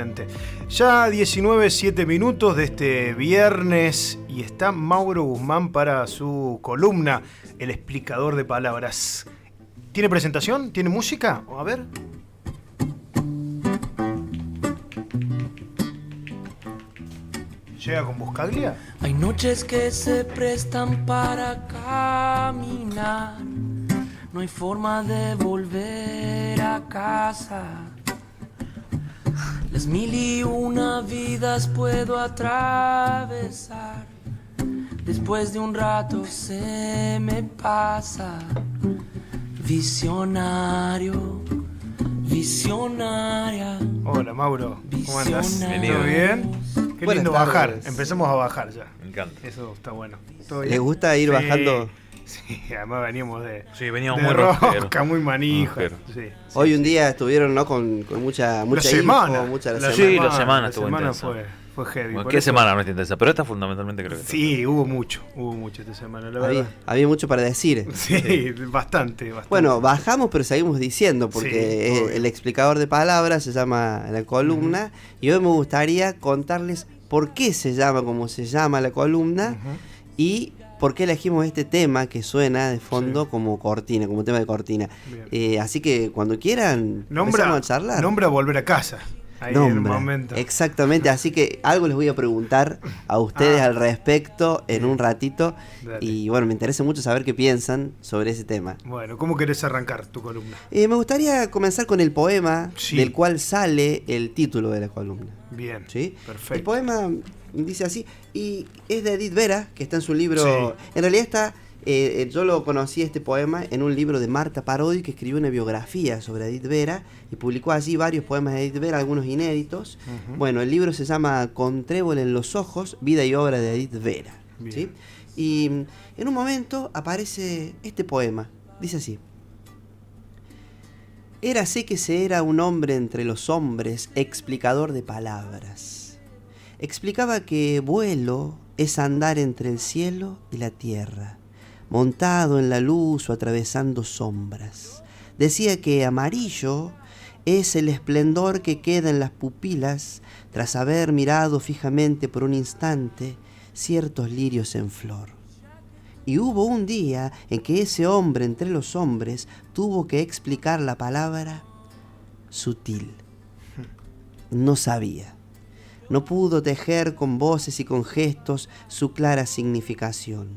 totalmente. Ya 19:07 minutos de este viernes y está Mauro Guzmán para su columna, El explicador de palabras. ¿Tiene presentación? ¿Tiene música? A ver. ¿Llega con Buscaglia? Hay noches que se prestan para caminar, no hay forma de volver a casa. Las 1001 vidas puedo atravesar, después de un rato se me pasa. Visionario, visionaria. Hola Mauro, ¿cómo andás? Visionario. ¿Todo bien? Qué Buenas lindo tardes. bajar, empecemos a bajar ya. Me encanta. Eso está bueno. ¿Todo bien? ¿Les gusta ir Sí, bajando? Sí, además veníamos de... Sí, veníamos de muy rosca, rosqueros. muy manija. Rosquero. Sí. Hoy un día estuvieron, ¿no? con mucha semana. info, mucha la La semana. Sí, la semana estuvo semana intensa. fue heavy. Bueno, por ¿qué eso- semana no está intensa? Pero esta fundamentalmente creo que Sí, hubo mucho esta semana, la Había, verdad. había mucho para decir. Sí, bastante. Bueno, bajamos pero seguimos diciendo porque Sí, obvio. el explicador de palabras se llama la columna y hoy me gustaría contarles por qué se llama como se llama la columna y por qué elegimos este tema que suena de fondo como cortina, como tema de cortina. Bien. Así que cuando quieran empezamos a charlar. Nombra volver a casa. Ahí en el Nombra, momento. exactamente, así que algo les voy a preguntar a ustedes al respecto en un ratito. Dale. Y bueno, me interesa mucho saber qué piensan sobre ese tema. Bueno, ¿cómo querés arrancar tu columna? Me gustaría comenzar con el poema Sí. del cual sale el título de la columna. Bien, ¿Sí? perfecto. El poema dice así, y es de Edith Vera, que está en su libro. Sí. En realidad está, yo lo conocí este poema en un libro de Marta Parodi, que escribió una biografía sobre Edith Vera y publicó allí varios poemas de Edith Vera, algunos inéditos. Ujú. Bueno, el libro se llama Con trébol en los ojos, vida y obra de Edith Vera. Bien. ¿Sí? Y en un momento aparece este poema. Dice así. Érase que se era un hombre entre los hombres, explicador de palabras. Explicaba que vuelo es andar entre el cielo y la tierra, montado en la luz o atravesando sombras. Decía que amarillo es el esplendor que queda en las pupilas tras haber mirado fijamente por un instante ciertos lirios en flor. Y hubo un día en que ese hombre entre los hombres tuvo que explicar la palabra sutil. No sabía. No pudo tejer con voces y con gestos su clara significación.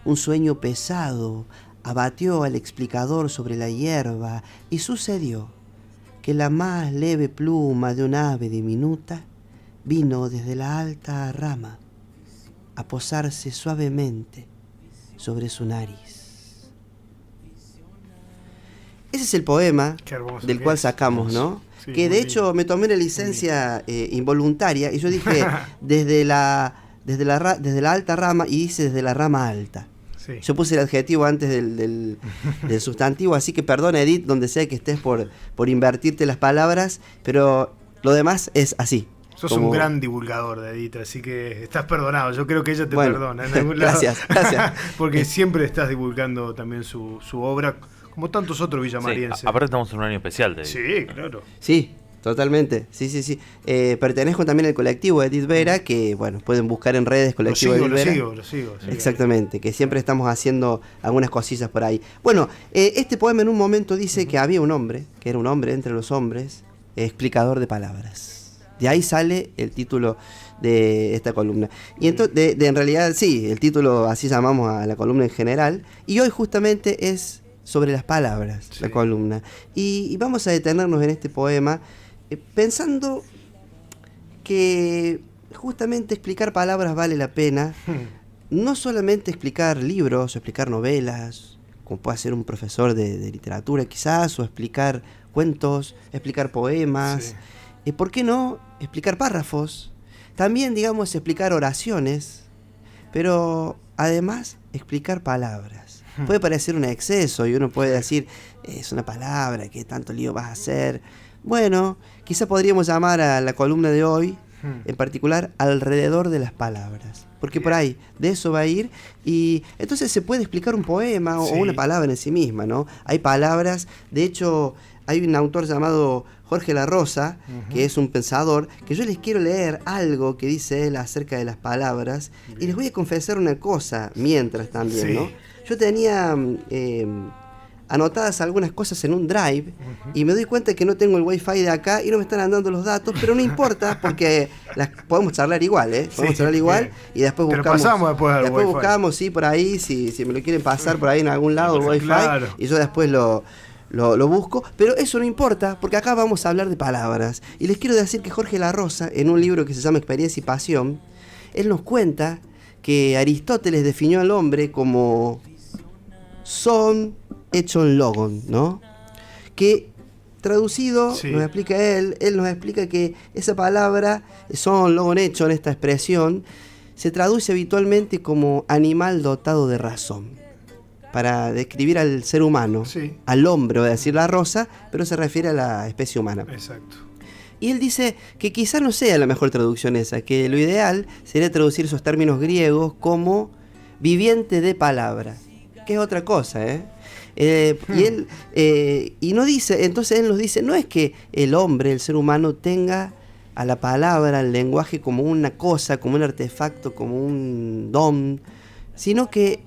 Un sueño pesado abatió al explicador sobre la hierba y sucedió que la más leve pluma de un ave diminuta vino desde la alta rama a posarse suavemente sobre su nariz. Ese es el poema Qué hermoso del que cual es. sacamos, ¿no? Sí, Que muy de hecho lindo. me tomé una licencia involuntaria y yo dije desde la alta rama y dice desde la rama alta. Sí. Yo puse el adjetivo antes del sustantivo, así que perdona Edith, donde sea que estés por invertirte las palabras, pero lo demás es así. Sos como- un gran divulgador de Edith, así que estás perdonado. Yo creo que ella te Bueno, perdona en algún lado. gracias. Porque siempre estás divulgando también su obra, como tantos otros Sí, villamarienses. aparte estamos en un año especial de Sí, claro. Sí, totalmente. Sí. Pertenezco también al colectivo Edith Vera, que bueno, pueden buscar en redes colectivo Edith Vera. Lo sigo. Sí, Exactamente, que siempre estamos haciendo algunas cosillas por ahí. Bueno, este poema en un momento dice que había un hombre, que era un hombre entre los hombres, explicador de palabras. De ahí sale el título de esta columna. Y entonces, en realidad, sí, el título así llamamos a la columna en general. Y hoy justamente es sobre las palabras, Sí. la columna. Y vamos a detenernos en este poema pensando que justamente explicar palabras vale la pena. No solamente explicar libros o explicar novelas, como puede hacer un profesor de literatura quizás, o explicar cuentos, explicar poemas. Sí. ¿Por qué no explicar párrafos? También, digamos, explicar oraciones, pero además explicar palabras. Puede parecer un exceso y uno puede decir, es una palabra, ¿qué tanto lío vas a hacer? Bueno, quizá podríamos llamar a la columna de hoy, en particular, alrededor de las palabras. Porque por ahí, de eso va a ir. Y entonces se puede explicar un poema o Sí. una palabra en sí misma, ¿no? Hay palabras, de hecho, hay un autor llamado Jorge La Rosa, que es un pensador, que yo les quiero leer algo que dice él acerca de las palabras. Bien. Y les voy a confesar una cosa mientras también, sí. ¿No? Yo tenía anotadas algunas cosas en un drive y me doy cuenta que no tengo el wifi de acá y no me están andando los datos, pero no importa porque las podemos charlar igual, ¿eh? Podemos charlar igual y después buscamos. Después buscamos, sí, por ahí, si me lo quieren pasar por ahí en algún lado el wifi, claro. Y yo después lo busco, pero eso no importa porque acá vamos a hablar de palabras. Y les quiero decir que Jorge La Rosa, en un libro que se llama Experiencia y Pasión, él nos cuenta que Aristóteles definió al hombre como son hecho en logon, ¿no? Que traducido, sí. Nos explica él nos explica que esa palabra, son logon hecho, en esta expresión, se traduce habitualmente como animal dotado de razón, para describir al ser humano, sí. Al hombre, voy a decir La Rosa, pero se refiere a la especie humana. Exacto. Y él dice que quizá no sea la mejor traducción esa, que lo ideal sería traducir esos términos griegos como viviente de palabra, que es otra cosa, ¿eh? Y él y no dice, entonces él nos dice, no es que el hombre, el ser humano, tenga a la palabra, al lenguaje como una cosa, como un artefacto, como un don, sino que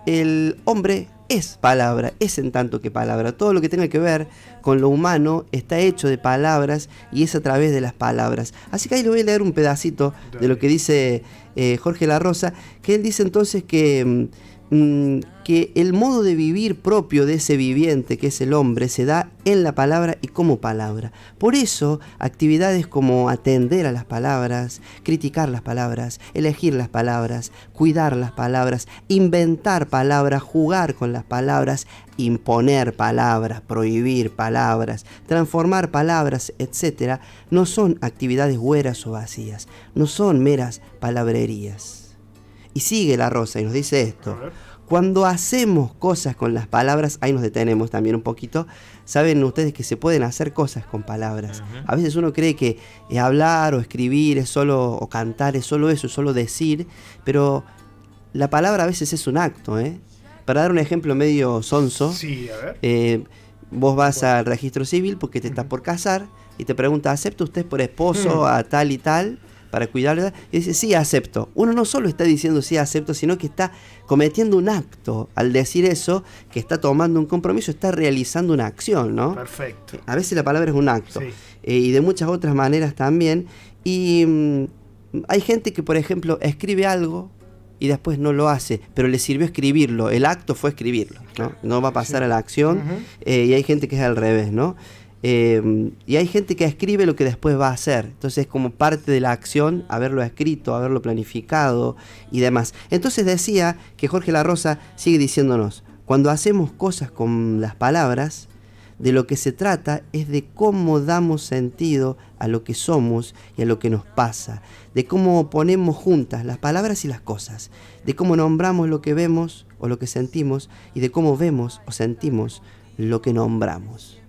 el hombre es palabra, es en tanto que palabra. Todo lo que tenga que ver con lo humano está hecho de palabras y es a través de las palabras. Así que ahí le voy a leer un pedacito de lo que dice Jorge La Rosa, que él dice entonces que el modo de vivir propio de ese viviente que es el hombre se da en la palabra y como palabra. Por eso actividades como atender a las palabras, criticar las palabras, elegir las palabras, cuidar las palabras, inventar palabras, jugar con las palabras, imponer palabras, prohibir palabras, transformar palabras, etc., no son actividades hueras o vacías, no son meras palabrerías. Y sigue La Rosa y nos dice esto: cuando hacemos cosas con las palabras, ahí nos detenemos también un poquito, saben ustedes que se pueden hacer cosas con palabras. A veces uno cree que hablar o escribir es solo, o cantar es solo eso, es solo decir, pero la palabra a veces es un acto, ¿eh? Para dar un ejemplo medio sonso, sí, a ver. Vos vas al registro civil porque te estás por casar y te pregunta, ¿acepta usted por esposo a tal y tal? Para cuidarla, y dice, sí, acepto. Uno no solo está diciendo sí, acepto, sino que está cometiendo un acto. Al decir eso, que está tomando un compromiso, está realizando una acción, ¿no? Perfecto. A veces la palabra es un acto. Sí. Y de muchas otras maneras también. Y hay gente que, por ejemplo, escribe algo y después no lo hace, pero le sirvió escribirlo. El acto fue escribirlo, ¿no? No va a pasar a la acción. Y hay gente que es al revés, ¿no? Y hay gente que escribe lo que después va a hacer. Entonces es como parte de la acción haberlo escrito, haberlo planificado y demás. Entonces decía que Jorge La Rosa sigue diciéndonos, cuando hacemos cosas con las palabras, de lo que se trata es de cómo damos sentido a lo que somos y a lo que nos pasa, de cómo ponemos juntas las palabras y las cosas, de cómo nombramos lo que vemos o lo que sentimos y de cómo vemos o sentimos lo que nombramos.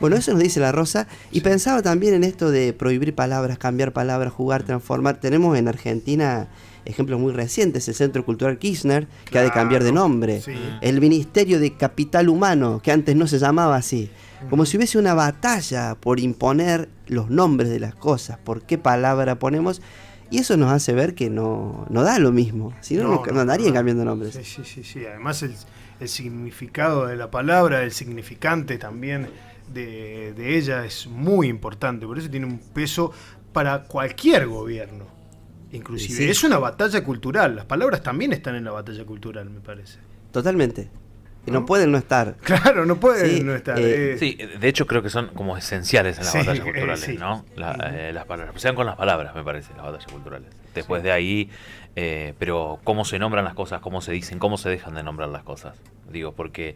Bueno, eso nos dice La Rosa. Y pensaba también en esto de prohibir palabras, cambiar palabras, jugar, transformar. Tenemos en Argentina ejemplos muy recientes. El Centro Cultural Kirchner, que ha de cambiar de nombre. Sí. El Ministerio de Capital Humano, que antes no se llamaba así. Como si hubiese una batalla por imponer los nombres de las cosas, por qué palabra ponemos. Y eso nos hace ver que no da lo mismo. Si no andarían cambiando nombres. Sí. Además el significado de la palabra, el significante también de ella es muy importante, por eso tiene un peso para cualquier gobierno, inclusive. Sí. Es una batalla cultural, las palabras también están en la batalla cultural, me parece. Totalmente. No pueden no estar. Claro, no pueden no estar. Sí, de hecho creo que son como esenciales en las batallas culturales, ¿no? Las palabras, sean con las palabras, me parece, las batallas culturales. Después de ahí, pero cómo se nombran las cosas, cómo se dicen, cómo se dejan de nombrar las cosas. Digo, porque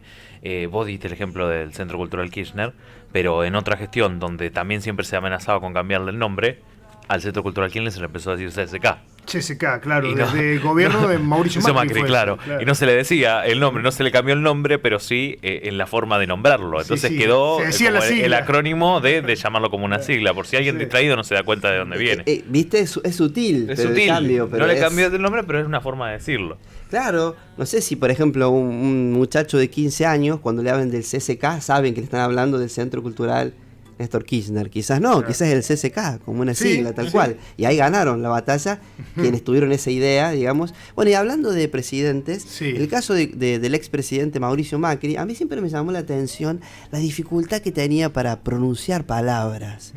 vos diste el ejemplo del Centro Cultural Kirchner, pero en otra gestión donde también siempre se ha amenazado con cambiarle el nombre, al Centro Cultural Kirchner se le empezó a decir CSK. CSK, claro, desde el gobierno de Mauricio Macri. Claro. Y no se le decía el nombre, no se le cambió el nombre, pero sí en la forma de nombrarlo. Entonces quedó como el acrónimo de llamarlo como una sigla, por si alguien distraído no se da cuenta de dónde viene. Viste, es sutil. Es sutil, cambio, pero no le cambió el nombre, pero es una forma de decirlo. Claro, no sé si por ejemplo un muchacho de 15 años, cuando le hablan del CSK, saben que le están hablando del Centro Cultural Néstor Kirchner, quizás no, Claro. quizás el CCK, como una Sí, sigla, tal sí. cual. Y ahí ganaron la batalla quienes tuvieron esa idea, digamos. Bueno, y hablando de presidentes, Sí. el caso del expresidente Mauricio Macri, a mí siempre me llamó la atención la dificultad que tenía para pronunciar palabras.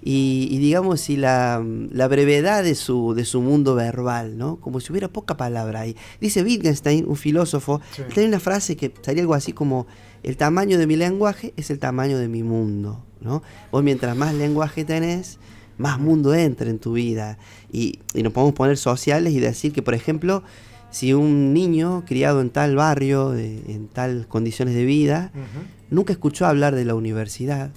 Y digamos, la brevedad de su mundo verbal, ¿no? Como si hubiera poca palabra ahí. Dice Wittgenstein, un filósofo, Sí. él tiene una frase que sería algo así como: el tamaño de mi lenguaje es el tamaño de mi mundo, ¿no? Vos mientras más lenguaje tenés, más mundo entra en tu vida. Y nos podemos poner sociales y decir que, por ejemplo, si un niño criado en tal barrio, en tal condiciones de vida, nunca escuchó hablar de la universidad,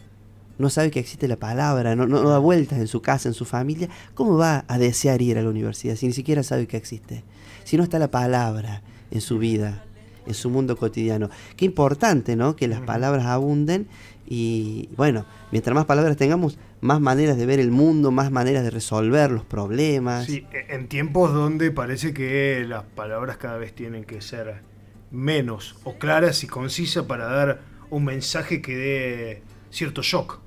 no sabe que existe la palabra, no da vueltas en su casa, en su familia, ¿cómo va a desear ir a la universidad si ni siquiera sabe que existe? Si no está la palabra en su vida, en su mundo cotidiano. Qué importante, ¿no? Que las palabras abunden y, bueno, mientras más palabras tengamos, más maneras de ver el mundo, más maneras de resolver los problemas. Sí, en tiempos donde parece que las palabras cada vez tienen que ser menos o claras y concisas para dar un mensaje que dé cierto shock.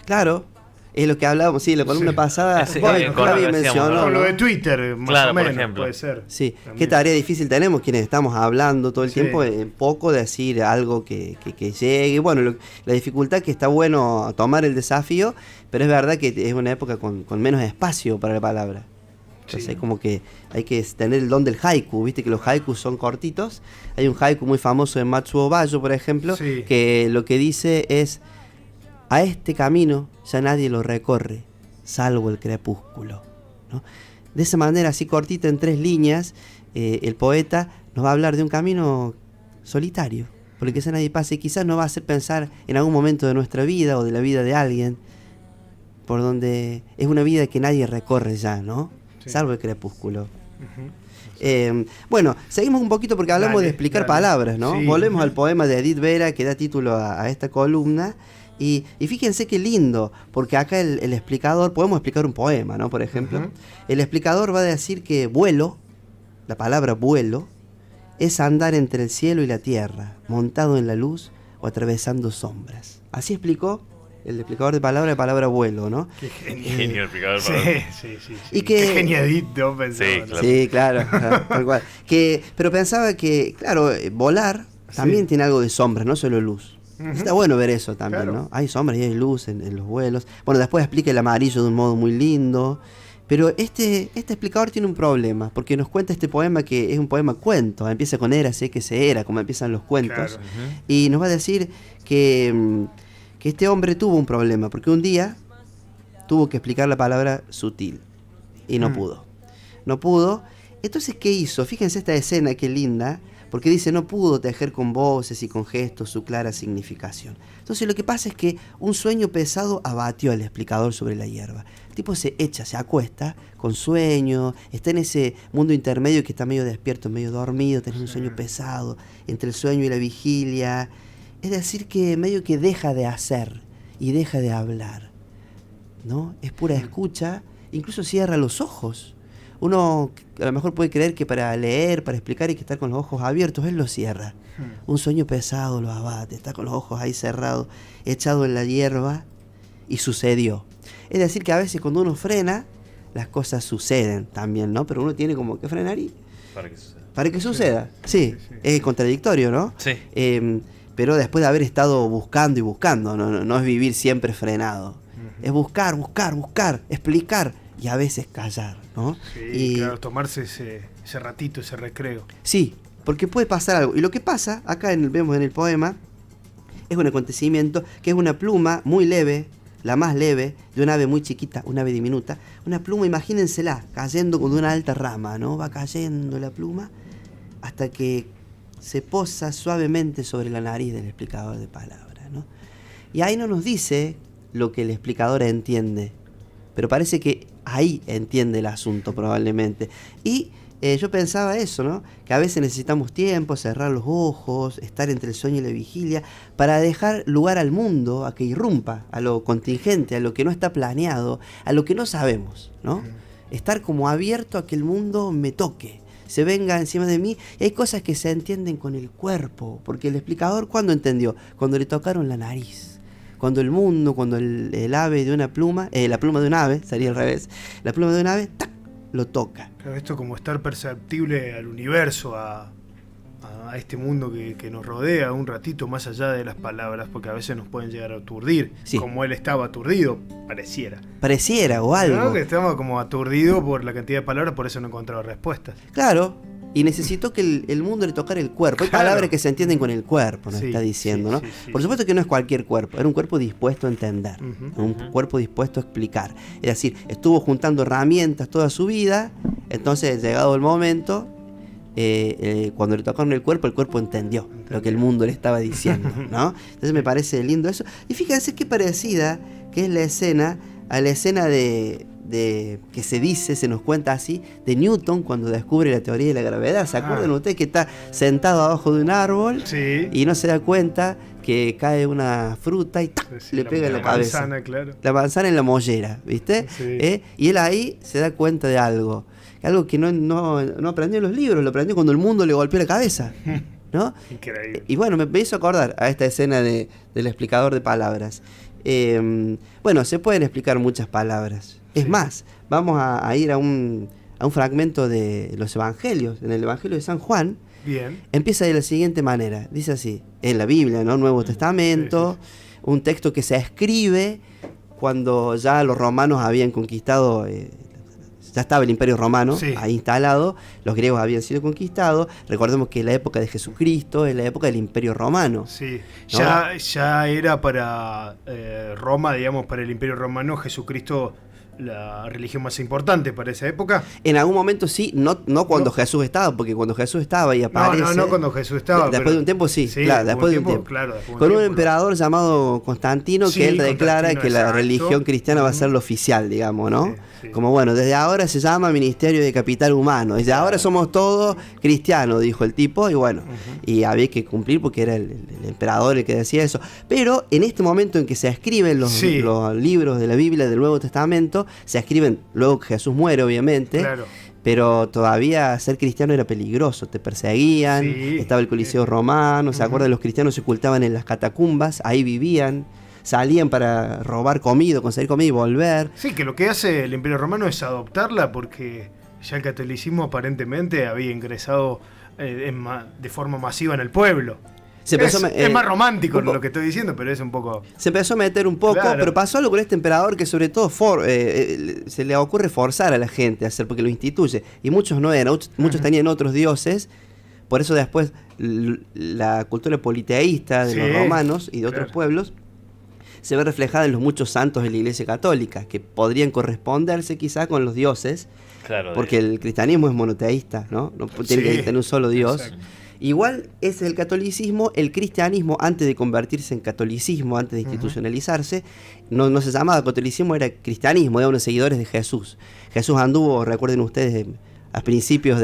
Claro, es lo que hablábamos, sí, la columna Sí. pasada, Sí, Javi con lo que decíamos, mencionó, ¿no? Con lo ¿no? de Twitter, más Claro, o por menos, ejemplo. puede ser. Sí, También. qué tarea difícil tenemos quienes estamos hablando todo el Sí. tiempo, en poco decir algo que llegue. Bueno, la dificultad que está bueno tomar el desafío, pero es verdad que es una época con menos espacio para la palabra. Entonces Sí. es como que hay que tener el don del haiku, viste que los haikus son cortitos. Hay un haiku muy famoso de Matsuo Bayo, por ejemplo, Sí. que lo que dice es: a este camino ya nadie lo recorre, salvo el crepúsculo, ¿no? De esa manera, así cortita, en 3 líneas, el poeta nos va a hablar de un camino solitario, por el que ya nadie pasa, y quizás nos va a hacer pensar en algún momento de nuestra vida o de la vida de alguien, por donde es una vida que nadie recorre ya, ¿no? Sí. Salvo el crepúsculo. Ujú. Bueno, seguimos un poquito porque hablamos Dale, de explicar dale. palabras, ¿no? Sí. Volvemos al poema de Edith Vera que da título a esta columna. Y fíjense qué lindo, porque acá el explicador, podemos explicar un poema, ¿no? Por ejemplo, Ujú. el explicador va a decir que vuelo, la palabra vuelo, es andar entre el cielo y la tierra, montado en la luz o atravesando sombras. Así explicó el explicador de palabra vuelo, ¿no? Qué genio. Genio explicador. Sí, perdón. sí. Y que- Qué geniadito pensaba. Sí, ¿no? claro. Sí, claro, tal cual. Pero pensaba que, claro, volar también Sí. tiene algo de sombras, no solo luz. Ujú. Está bueno ver eso también, Claro. ¿no? Hay sombras y hay luz en los vuelos. Bueno, después explica el amarillo de un modo muy lindo. Pero este explicador tiene un problema, porque nos cuenta este poema que es un poema cuento. Empieza con érase, que se era, como empiezan los cuentos. Claro. Y nos va a decir que este hombre tuvo un problema, porque un día tuvo que explicar la palabra sutil. Y no pudo. No pudo. Entonces, ¿qué hizo? Fíjense esta escena, qué linda. Porque dice, no pudo tejer con voces y con gestos su clara significación. Entonces lo que pasa es que un sueño pesado abatió al explicador sobre la hierba. El tipo se echa, se acuesta, con sueño, está en ese mundo intermedio que está medio despierto, medio dormido, tenés un sueño pesado, entre el sueño y la vigilia. Es decir, que medio que deja de hacer y deja de hablar, ¿no? Es pura escucha, incluso cierra los ojos. Uno a lo mejor puede creer que para leer, para explicar hay que estar con los ojos abiertos, él lo cierra. Un sueño pesado lo abate, está con los ojos ahí cerrados, echado en la hierba, y sucedió. Es decir, que a veces cuando uno frena, las cosas suceden también, ¿no? Pero uno tiene como que frenar y Para que suceda. para que suceda. Sí, Sí. es contradictorio, ¿no? Sí. Pero después de haber estado buscando y buscando, no es vivir siempre frenado. Es buscar, explicar y a veces callar, ¿no? Sí, Y claro, tomarse ese ratito, ese recreo. sí, porque puede pasar algo. Y lo que pasa, acá vemos en el poema, es un acontecimiento que es una pluma muy leve, la más leve, de un ave muy chiquita, un ave diminuta. Una pluma, imagínensela, cayendo con una alta rama, ¿no? Va cayendo la pluma hasta que se posa suavemente sobre la nariz del explicador de palabras, ¿no? Y ahí no nos dice lo que el explicador entiende, pero parece que ahí entiende el asunto probablemente. Y yo pensaba eso, ¿no? Que a veces necesitamos tiempo, cerrar los ojos, estar entre el sueño y la vigilia, para dejar lugar al mundo a que irrumpa, a lo contingente, a lo que no está planeado, a lo que no sabemos, ¿no? Estar como abierto a que el mundo me toque, se venga encima de mí. Y hay cosas que se entienden con el cuerpo, porque el explicador, ¿cuándo entendió? Cuando le tocaron la nariz. cuando el ave de una pluma, la pluma de un ave, sería al revés, la pluma de un ave, ¡tac!, lo toca. Claro, esto como estar perceptible al universo, a este mundo que nos rodea, un ratito más allá de las palabras, porque a veces nos pueden llegar a aturdir, sí, como él estaba aturdido, pareciera o algo, ¿no? Que estaba como aturdido por la cantidad de palabras, por eso no encontraba respuestas. Claro, y necesitó que el mundo le tocara el cuerpo. Hay palabras que se entienden con el cuerpo, nos está diciendo, ¿no? Sí. Por supuesto que no es cualquier cuerpo, era un cuerpo dispuesto a entender, un cuerpo dispuesto a explicar. Es decir, estuvo juntando herramientas toda su vida, entonces llegado el momento, cuando le tocaron el cuerpo entendió lo que el mundo le estaba diciendo, ¿no? Entonces me parece lindo eso. Y fíjense qué parecida que es la escena a la escena de que se nos cuenta así, de Newton cuando descubre la teoría de la gravedad. ¿Se acuerdan ustedes que está sentado abajo de un árbol y no se da cuenta que cae una fruta y ¡tac!, le pega en la cabeza? Manzana, claro. La manzana en la mollera, ¿viste? Sí. Y él ahí se da cuenta de algo que no aprendió en los libros, lo aprendió cuando el mundo le golpeó la cabeza, ¿no? Increíble. Y bueno, me hizo acordar a esta escena del explicador de palabras. Bueno, se pueden explicar muchas palabras. Es más, vamos a ir a un fragmento de los evangelios. En el Evangelio de San Juan, empieza de la siguiente manera. Dice así, en la Biblia, ¿no? Nuevo Testamento, un texto que se escribe cuando ya los romanos habían conquistado, ya estaba el Imperio Romano ahí instalado, los griegos habían sido conquistados. Recordemos que la época de Jesucristo es la época del Imperio Romano. Sí, ¿no? Ya era para Roma, digamos, para el Imperio Romano, Jesucristo la religión más importante para esa época. En algún momento sí, no cuando Jesús estaba, porque cuando Jesús estaba y aparece... No cuando Jesús estaba. Después de un tiempo sí, claro, después de un tiempo. Claro, con un emperador llamado Constantino, que él declara que la religión cristiana va a ser lo oficial, digamos, ¿no? Como bueno, desde ahora se llama Ministerio de Capital Humano, desde ahora somos todos cristianos, dijo el tipo, y bueno, y había que cumplir porque era el emperador el que decía eso. Pero en este momento en que se escriben los libros de la Biblia del Nuevo Testamento, se escriben luego que Jesús muere, obviamente, pero todavía ser cristiano era peligroso, te perseguían, estaba el Coliseo Romano, ¿se acuerdan? Los cristianos se ocultaban en las catacumbas, ahí vivían, salían para robar comida, conseguir comida y volver. Sí, que lo que hace el Imperio Romano es adoptarla porque ya el catolicismo aparentemente había ingresado de forma masiva en el pueblo. Es más romántico lo que estoy diciendo, pero es un poco... Se empezó a meter un poco, pero pasó algo con este emperador que sobre todo se le ocurre forzar a la gente a hacer, porque lo instituye. Y muchos no eran, muchos tenían otros dioses. Por eso después la cultura politeísta de los romanos y de otros pueblos se ve reflejada en los muchos santos de la Iglesia Católica, que podrían corresponderse quizá con los dioses, porque el cristianismo es monoteísta, ¿no? No tiene que tener un solo Dios. Exacto. Igual es el catolicismo, el cristianismo, antes de convertirse en catolicismo, antes de institucionalizarse, no se llamaba catolicismo, era cristianismo, eran unos seguidores de Jesús. Jesús anduvo, recuerden ustedes, a principios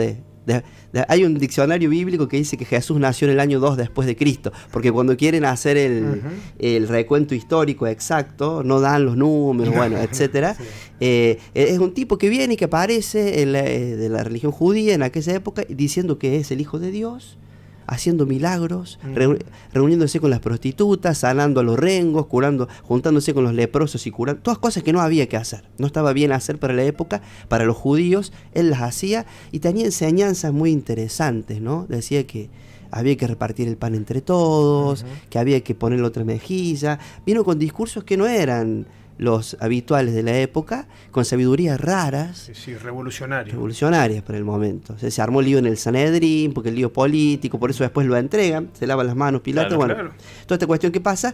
hay un diccionario bíblico que dice que Jesús nació en el año 2 después de Cristo, porque cuando quieren hacer el recuento histórico exacto, no dan los números, bueno, etcétera. Es un tipo que viene y que aparece de la religión judía en aquella época diciendo que es el Hijo de Dios, haciendo milagros, reuniéndose con las prostitutas, sanando a los rengos, curando, juntándose con los leprosos y curando, todas cosas que no había que hacer, no estaba bien hacer para la época, para los judíos, él las hacía y tenía enseñanzas muy interesantes, ¿no? Decía que había que repartir el pan entre todos, que había que poner la otra mejilla, vino con discursos que no eran los habituales de la época, con sabidurías raras. Revolucionarias para el momento. O sea, se armó el lío en el Sanedrín, porque el lío político, por eso después lo entregan, se lavan las manos Pilato. Toda esta cuestión que pasa,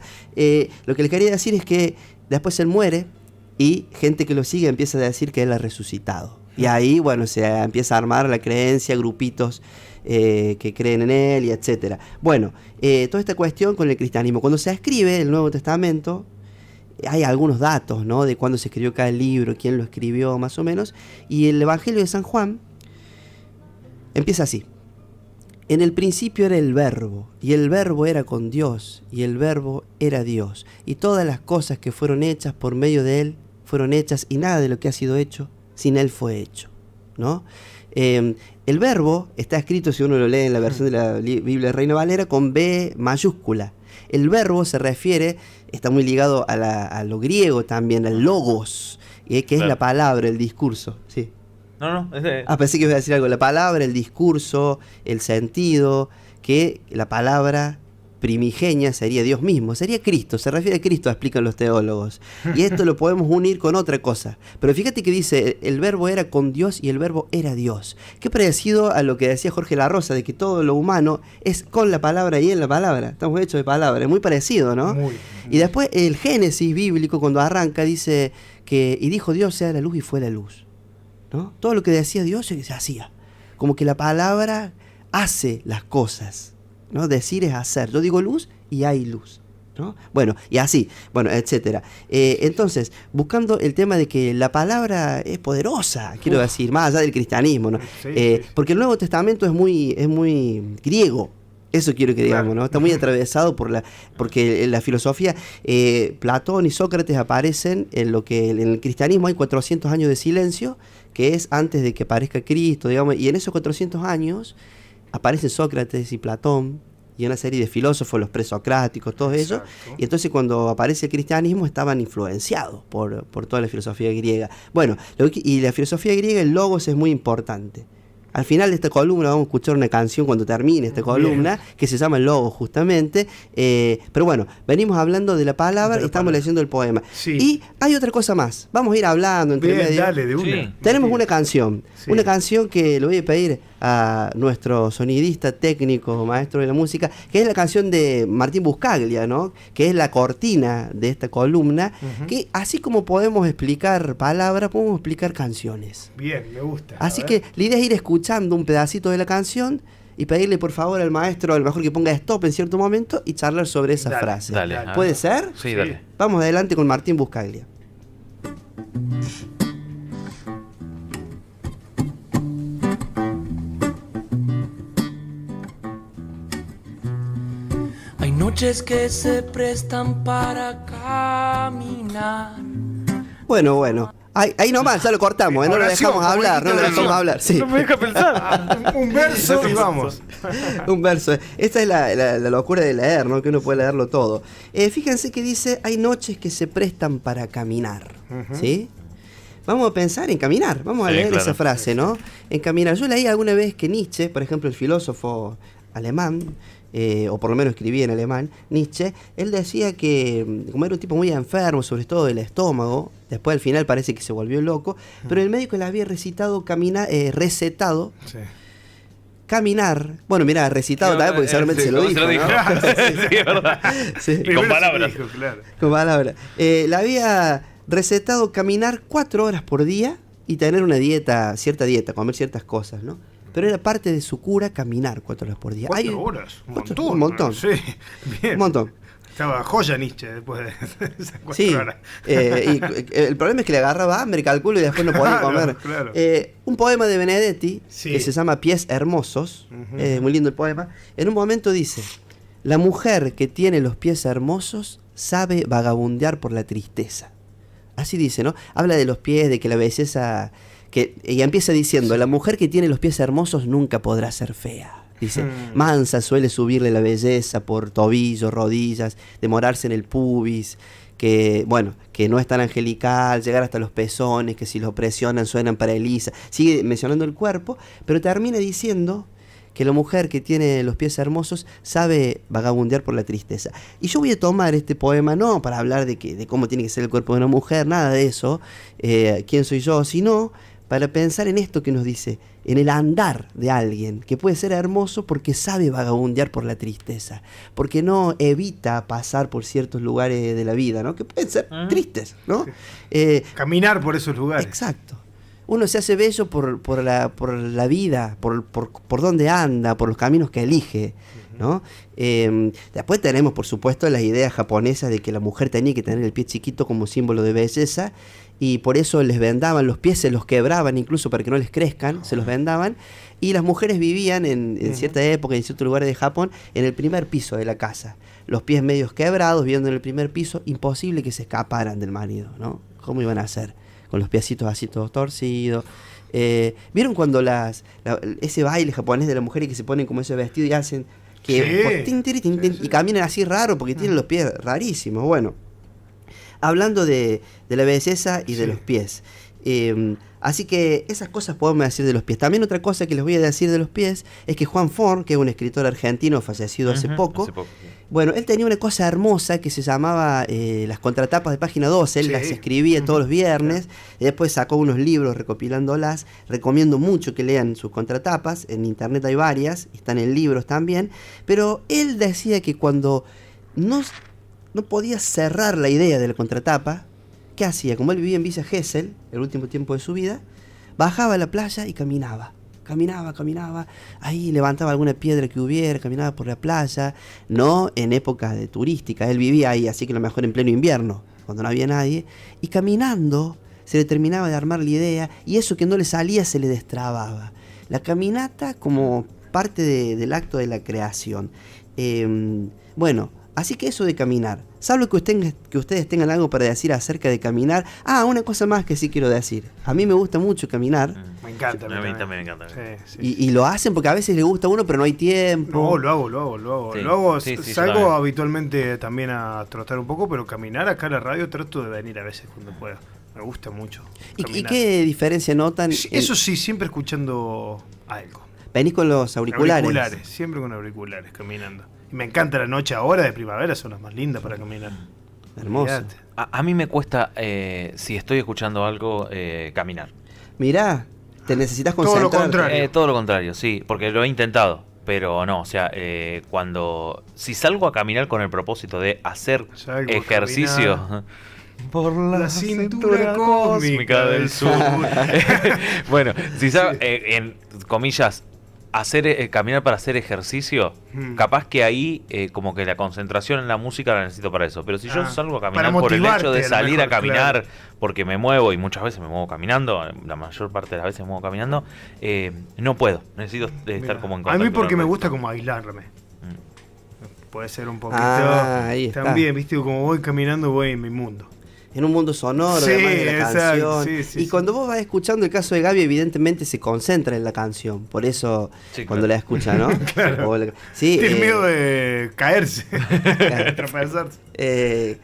lo que les quería decir es que después él muere y gente que lo sigue empieza a decir que él ha resucitado. Y ahí, bueno, se empieza a armar la creencia, grupitos que creen en él y etcétera. Bueno, toda esta cuestión con el cristianismo. Cuando se escribe el Nuevo Testamento, hay algunos datos, ¿no? De cuándo se escribió cada libro, quién lo escribió, más o menos. Y el Evangelio de San Juan empieza así. En el principio era el Verbo, y el Verbo era con Dios, y el Verbo era Dios. Y todas las cosas que fueron hechas por medio de Él fueron hechas, y nada de lo que ha sido hecho sin Él fue hecho, ¿no? El Verbo está escrito, si uno lo lee en la versión de la Biblia de Reina Valera, con B mayúscula. El Verbo se refiere está muy ligado a lo griego también, al logos, que es la palabra, el discurso. Sí. No, pensé que iba a decir algo. La palabra, el discurso, el sentido, que la palabra primigenia sería Dios mismo, sería Cristo, se refiere a Cristo, explican los teólogos. Y esto lo podemos unir con otra cosa. Pero fíjate que dice, el verbo era con Dios y el verbo era Dios. Qué parecido a lo que decía Jorge La Rosa, de que todo lo humano es con la palabra y en la palabra. Estamos hechos de palabra, es muy parecido, ¿no? Muy. Y después el Génesis bíblico, cuando arranca, dice que, y dijo Dios sea la luz y fue la luz, ¿no? Todo lo que decía Dios se hacía. Como que la palabra hace las cosas, ¿no? Decir es hacer. Yo digo luz y hay luz, ¿no? Bueno, y así, bueno, etcétera. Entonces, buscando el tema de que la palabra es poderosa, quiero decir, más allá del cristianismo, ¿no? Sí. Porque el Nuevo Testamento es muy griego. Eso quiero que digamos, ¿no? Está muy atravesado porque en la filosofía, Platón y Sócrates aparecen en lo que en el cristianismo hay 400 años de silencio, que es antes de que aparezca Cristo, digamos, y en esos 400 años aparecen Sócrates y Platón y una serie de filósofos, los presocráticos, todos ellos, y entonces cuando aparece el cristianismo estaban influenciados por toda la filosofía griega. Bueno, y la filosofía griega, el logos es muy importante. Al final de esta columna vamos a escuchar una canción cuando termine esta columna, que se llama El Logos justamente, pero bueno, venimos hablando de la palabra y estamos leyendo el poema. Sí. Y hay otra cosa más, vamos a ir hablando entre medio. Dale, de una. Sí. Tenemos una canción que le voy a pedir a nuestro sonidista técnico, maestro de la música, que es la canción de Martín Buscaglia, ¿no? Que es la cortina de esta columna, que así como podemos explicar palabras, podemos explicar canciones. Bien, me gusta. Así que la idea es ir escuchando un pedacito de la canción y pedirle por favor al maestro, a lo mejor que ponga stop en cierto momento y charlar sobre esa frase. Dale. ¿Puede ser? Sí, dale. Vamos adelante con Martín Buscaglia. Hay noches que se prestan para caminar. Bueno. Ahí nomás, ya lo cortamos, no lo dejamos hablar, sí. No me deja pensar. Un verso y vamos. Un verso. Esta es la locura de leer, ¿no? Que uno puede leerlo todo. Fíjense que dice, hay noches que se prestan para caminar, ¿sí? Vamos a pensar en caminar, vamos a leer esa frase, ¿no? En caminar. Yo leí alguna vez que Nietzsche, por ejemplo, el filósofo alemán, o por lo menos escribía en alemán, Nietzsche, él decía que como era un tipo muy enfermo, sobre todo del estómago, después al final parece que se volvió loco, pero el médico le había recetado caminar. Bueno, mira, recitado también porque seguramente se lo dijo, ¿no? Sí, es verdad. Sí. Con palabras. Dijo, claro. Con palabras. Le había recetado caminar 4 horas por día y tener una dieta, cierta dieta, comer ciertas cosas, ¿no? Pero era parte de su cura caminar 4 horas por día. 4 horas, un montón. Sí, bien. Un montón. Estaba joya Nietzsche después de esas 4 horas. Y el problema es que le agarraba hambre, calculo, y después no podía comer. Claro. Un poema de Benedetti, que se llama Pies Hermosos, muy lindo el poema, en un momento dice: la mujer que tiene los pies hermosos sabe vagabundear por la tristeza. Así dice, ¿no? Habla de los pies, de que la belleza... y empieza diciendo, la mujer que tiene los pies hermosos nunca podrá ser fea. Dice, mansa suele subirle la belleza por tobillos, rodillas, demorarse en el pubis, que no es tan angelical, llegar hasta los pezones, que si los presionan suenan para Elisa. Sigue mencionando el cuerpo, pero termina diciendo que la mujer que tiene los pies hermosos sabe vagabundear por la tristeza. Y yo voy a tomar este poema no para hablar de cómo tiene que ser el cuerpo de una mujer, nada de eso, quién soy yo, sino para pensar en esto que nos dice, en el andar de alguien que puede ser hermoso porque sabe vagabundear por la tristeza, porque no evita pasar por ciertos lugares de la vida, ¿no? Que pueden ser tristes, ¿no? Caminar por esos lugares. Exacto. Uno se hace bello por la vida, por dónde anda, por los caminos que elige, ¿no? Después tenemos, por supuesto, las ideas japonesas de que la mujer tenía que tener el pie chiquito como símbolo de belleza, y por eso les vendaban los pies, se los quebraban incluso para que no les crezcan, se los vendaban, y las mujeres vivían en cierta época, en ciertos lugares de Japón, en el primer piso de la casa. Los pies medios quebrados, viviendo en el primer piso, imposible que se escaparan del marido, ¿no? ¿Cómo iban a hacer? Con los piecitos así todos torcidos. ¿Vieron cuando ese baile japonés de las mujeres que se ponen como ese vestido y hacen que tin, tin, tin, y caminan así raro porque tienen los pies rarísimos? Bueno, hablando de la belleza y de los pies. Así que esas cosas podemos decir de los pies. También otra cosa que les voy a decir de los pies es que Juan Forn, que es un escritor argentino fallecido hace poco, sí. Bueno, él tenía una cosa hermosa que se llamaba las contratapas de página 12. Él las escribía todos los viernes y después sacó unos libros recopilándolas. Recomiendo mucho que lean sus contratapas. En internet hay varias, están en libros también. Pero él decía que cuando no podía cerrar la idea de la contratapa, ¿qué hacía? Como él vivía en Villa Gesell, el último tiempo de su vida, bajaba a la playa y caminaba. Caminaba, ahí levantaba alguna piedra que hubiera, caminaba por la playa, no en épocas de turística, él vivía ahí, así que a lo mejor en pleno invierno, cuando no había nadie, y caminando se le terminaba de armar la idea, y eso que no le salía se le destrababa. La caminata como parte del acto de la creación. Bueno, así que eso de caminar. Salvo que ustedes tengan algo para decir acerca de caminar. Una cosa más que sí quiero decir. A mí me gusta mucho caminar. Me encanta. A mí también me encanta. Sí. Y lo hacen porque a veces les gusta a uno, pero no hay tiempo. No, lo hago. Sí. Lo hago, Sí, salgo habitualmente también a trotar un poco, pero caminar acá a la radio trato de venir a veces cuando pueda. Me gusta mucho. ¿Y qué diferencia notan? Eso sí, siempre escuchando algo. Venís con los auriculares. Siempre con auriculares, caminando. Y me encanta la noche ahora de primavera, son las más lindas para caminar. Hermoso. A mí me cuesta, si estoy escuchando algo, caminar. Mirá, te necesitas concentrar. Todo lo contrario. Todo lo contrario, sí, porque lo he intentado. Pero no, o sea, si salgo a caminar con el propósito de hacer ejercicio... Por la cintura cósmica del sur. Bueno, si sabes, en comillas, caminar para hacer ejercicio, capaz que ahí como que la concentración en la música la necesito para eso. Pero si yo salgo a caminar por el hecho de salir a caminar, porque me muevo, y muchas veces me muevo caminando, la mayor parte de las veces me muevo caminando, no puedo, necesito estar como en contacto. A mí porque me gusta como aislarme. Puede ser un poquito ahí está. También, viste, como voy caminando voy en mi mundo. En un mundo sonoro, además de la canción. Y cuando vos vas escuchando el caso de Gaby, evidentemente se concentra en la canción. Por eso, cuando la escucha, ¿no? Claro. Tiene miedo de caerse, de tropezarse.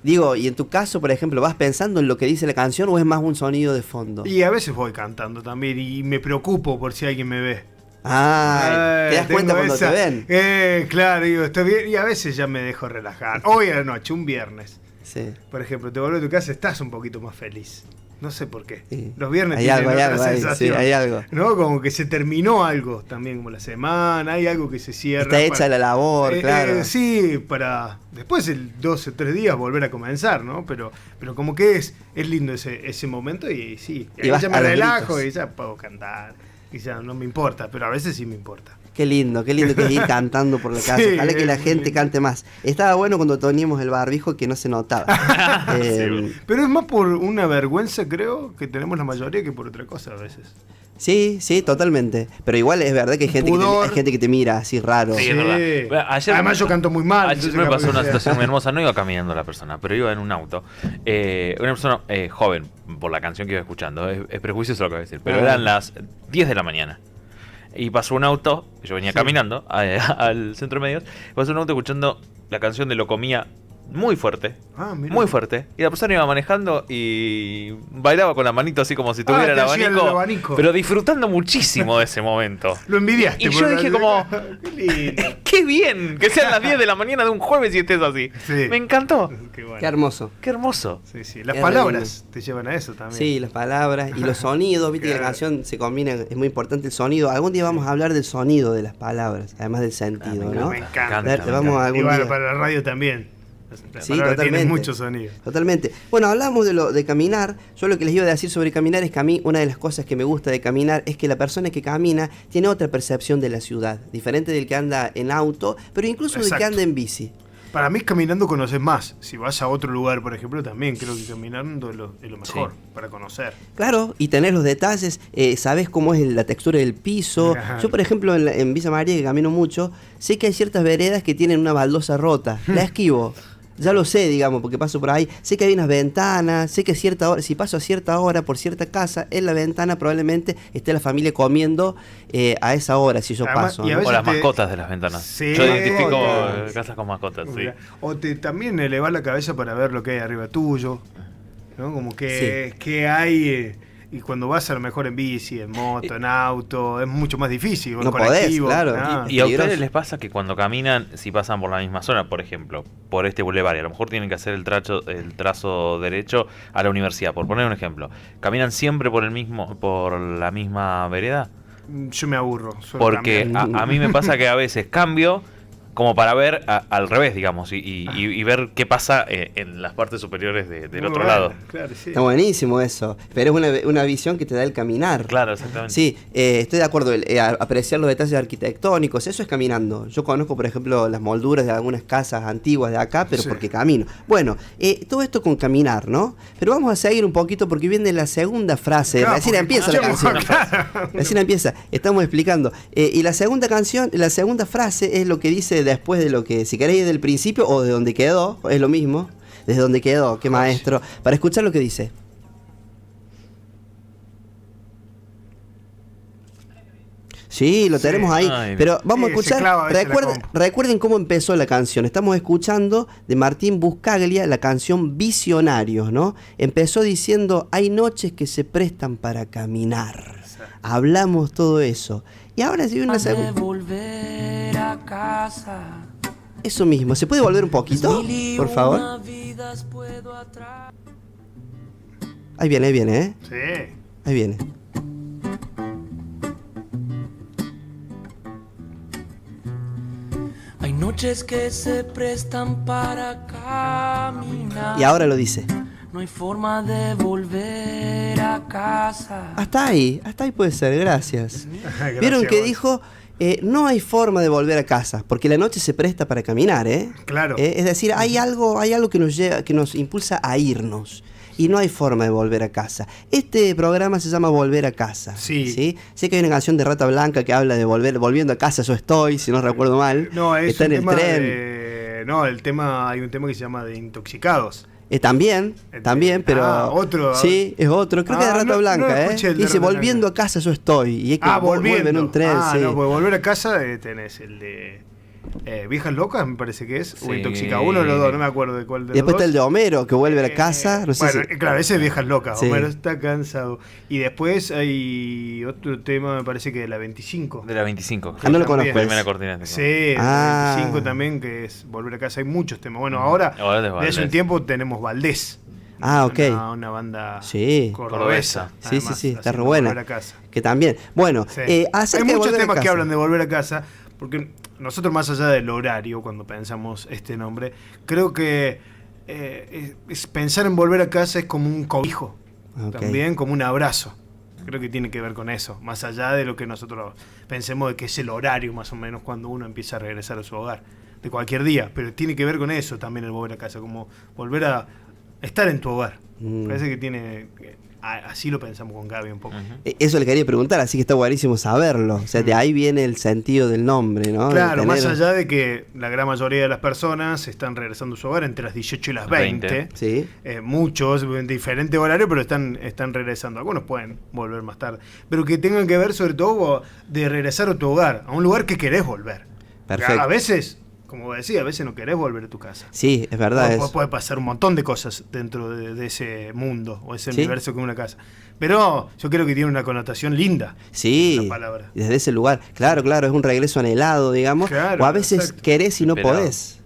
Digo, y en tu caso, por ejemplo, ¿vas pensando en lo que dice la canción o es más un sonido de fondo? Y a veces voy cantando también y me preocupo por si alguien me ve. ¿Te das cuenta cuando te ven? Claro, digo, estoy bien y a veces ya me dejo relajar. Hoy a la noche, un viernes. Sí. Por ejemplo, te vuelves a tu casa, estás un poquito más feliz. No sé por qué. Sí. Los viernes hay tienen algo, otra sensación. Sí, hay algo. ¿No? Como que se terminó algo también, como la semana, hay algo que se cierra. Está hecha la labor, claro. Sí, para después, 2 o 3 días, volver a comenzar, ¿no? Pero como que es lindo ese momento y sí. Y ya me relajo gritos. Y ya puedo cantar. Y ya no me importa, pero a veces sí me importa. Qué lindo que es ir cantando por la casa. Ojalá que la gente cante más. Estaba bueno cuando teníamos el barbijo que no se notaba. Pero es más por una vergüenza, creo, que tenemos la mayoría que por otra cosa a veces. Sí, totalmente. Pero igual es verdad que hay gente que te mira así raro. Sí, es verdad. Además yo canto muy mal. Ayer me pasó una situación muy hermosa. No iba caminando la persona, pero iba en un auto. Una persona joven, por la canción que iba escuchando. Es prejuicioso lo que voy a decir. Pero eran las 10 de la mañana. Y pasó un auto, yo venía caminando al centro de medios, pasó un auto escuchando la canción de Lo Comía muy fuerte, y la persona iba manejando y bailaba con la manito así como si tuviera el abanico, pero disfrutando muchísimo de ese momento. Lo envidiaste. Y yo dije como, qué bien, que sean las 10 de la mañana de un jueves y estés así. Sí. Me encantó. Qué bueno. Qué hermoso. Qué hermoso. Sí. Las palabras te llevan a eso también. Sí, las palabras y los sonidos, viste que la canción se combina, es muy importante el sonido. Algún día vamos a hablar del sonido de las palabras, además del sentido, ¿no? Me encanta. Y bueno, para la radio también. Sí, totalmente. Tiene mucho sonido. Totalmente. Bueno, hablamos de caminar. Yo lo que les iba a decir sobre caminar es que a mí una de las cosas que me gusta de caminar es que la persona que camina tiene otra percepción de la ciudad, diferente del que anda en auto, pero incluso del que anda en bici. Para mí caminando conoces más. Si vas a otro lugar, por ejemplo, también creo que caminando es lo mejor para conocer. Claro, y tener los detalles, sabes cómo es la textura del piso. Yo, por ejemplo, en Villa María, que camino mucho, sé que hay ciertas veredas que tienen una baldosa rota. La esquivo. ya lo sé, digamos, porque paso por ahí. Sé que hay unas ventanas, sé que a cierta hora, si paso a cierta hora por cierta casa, en la ventana probablemente esté la familia comiendo a esa hora, si yo Además, paso. y a ¿no? veces O las mascotas de las ventanas. Sí, Yo identifico claro. casas con mascotas, sí. O también elevas la cabeza para ver lo que hay arriba tuyo, ¿no? Como que hay... Y cuando vas a lo mejor en bici, en moto, en auto, es mucho más difícil. O en No podés, colectivo, claro. nada. ¿Y a peligroso. ustedes les pasa que cuando caminan, si pasan por la misma zona, por ejemplo, por este bulevar, y a lo mejor tienen que hacer el trazo derecho a la universidad, por poner un ejemplo, ¿caminan siempre por la misma vereda? Yo me aburro. suelo Porque cambiar. a mí me pasa que a veces cambio como para ver al revés, digamos, y ver qué pasa en las partes superiores del Muy otro bueno, lado. Claro, sí. Está buenísimo eso, pero es una visión que te da el caminar. Claro, exactamente. Sí, estoy de acuerdo, apreciar los detalles arquitectónicos, eso es caminando. Yo conozco, por ejemplo, las molduras de algunas casas antiguas de acá, pero Sí. porque camino. Bueno, todo esto con caminar, ¿no? Pero vamos a seguir un poquito porque viene la segunda frase. Claro, Recién porque empieza la escuchamos, canción. Recién empieza, estamos explicando. Y la segunda frase es lo que dice después de lo que, si queréis, del principio o de donde quedó, es lo mismo. Desde donde quedó, qué maestro. Para escuchar lo que dice. Sí, lo Sí. tenemos ahí. Ay, Pero vamos a se escuchar. clava a veces la compu. Recuerden cómo empezó la canción. Estamos escuchando de Martín Buscaglia la canción Visionarios, ¿no? Empezó diciendo: hay noches que se prestan para caminar. Hablamos todo eso. Y ahora sí una de segunda. volver a casa. Eso mismo. ¿Se puede volver un poquito? Por favor. Una vidas puedo atrás. Ahí viene, ¿eh? Sí. Ahí viene. Hay noches que se prestan para caminar. Y ahora lo dice. No hay forma de volver a casa. Hasta ahí puede ser, gracias. Gracias, Vieron que vos. dijo, no hay forma de volver a casa, porque la noche se presta para caminar, ¿eh? Claro. Es decir, hay algo que nos lleva, que nos impulsa a irnos. Y no hay forma de volver a casa. Este programa se llama Volver a Casa. Sí. Sé que hay una canción de Rata Blanca que habla de volviendo a casa yo estoy, si no recuerdo mal. No, es Está un en el tema tren. No, hay un tema que se llama de intoxicados. También, pero... otro. Sí, es otro. Creo que es de Rata Blanca, no escuché el de Dice, Rata volviendo Blanca. a casa yo estoy. Y es que Volviendo. vuelve en un tren, sí. No, pues volver a casa tenés el de Viejas Locas, me parece que es. O Sí. Intoxicado, uno de los dos, no me acuerdo de cuál de Después los está dos. el de Homero, que vuelve a la casa. No sé Bueno, si... claro, ese es Viejas Locas. Sí. Homero está cansado. Y después hay otro tema, me parece que de la 25. De la 25. Ah, no lo También. conozco. Primera cortina. Sí, de Ah. la 25 también, que es volver a casa. Hay muchos temas. Bueno, ahora, Ahora de es hace un Valdés. tiempo tenemos Valdés. Ah, ok. Una banda Sí. cordobesa. Sí, además, sí, está haciendo re buena. Volver a casa. Que también. Bueno, Sí. acerca Hay de muchos volver a temas que casa. hablan de volver a casa, porque nosotros más allá del horario, cuando pensamos este nombre, creo que es pensar en volver a casa es como un cobijo, Ok. también como un abrazo. Creo que tiene que ver con eso, más allá de lo que nosotros pensemos de que es el horario más o menos cuando uno empieza a regresar a su hogar, de cualquier día, pero tiene que ver con eso también el volver a casa, como volver a estar en tu hogar. Parece que tiene... Así lo pensamos con Gaby un poco. Eso le quería preguntar, así que está buenísimo saberlo. O sea, de ahí viene el sentido del nombre, ¿no? Claro, De más tener- allá de que la gran mayoría de las personas están regresando a su hogar entre las 18 y las 20. Sí. Muchos en diferente horario, pero están regresando. Algunos pueden volver más tarde. Pero que tengan que ver sobre todo de regresar a tu hogar, a un lugar que querés volver. Perfecto. A veces, como decía, a veces no querés volver a tu casa. Sí, es verdad. Puede pasar un montón de cosas dentro de ese mundo o ese Sí. universo que es una casa. Pero yo creo que tiene una connotación linda. Sí, esa palabra. desde ese lugar. Claro, es un regreso anhelado, digamos. Claro, o a veces exacto. querés y no Esperado. podés.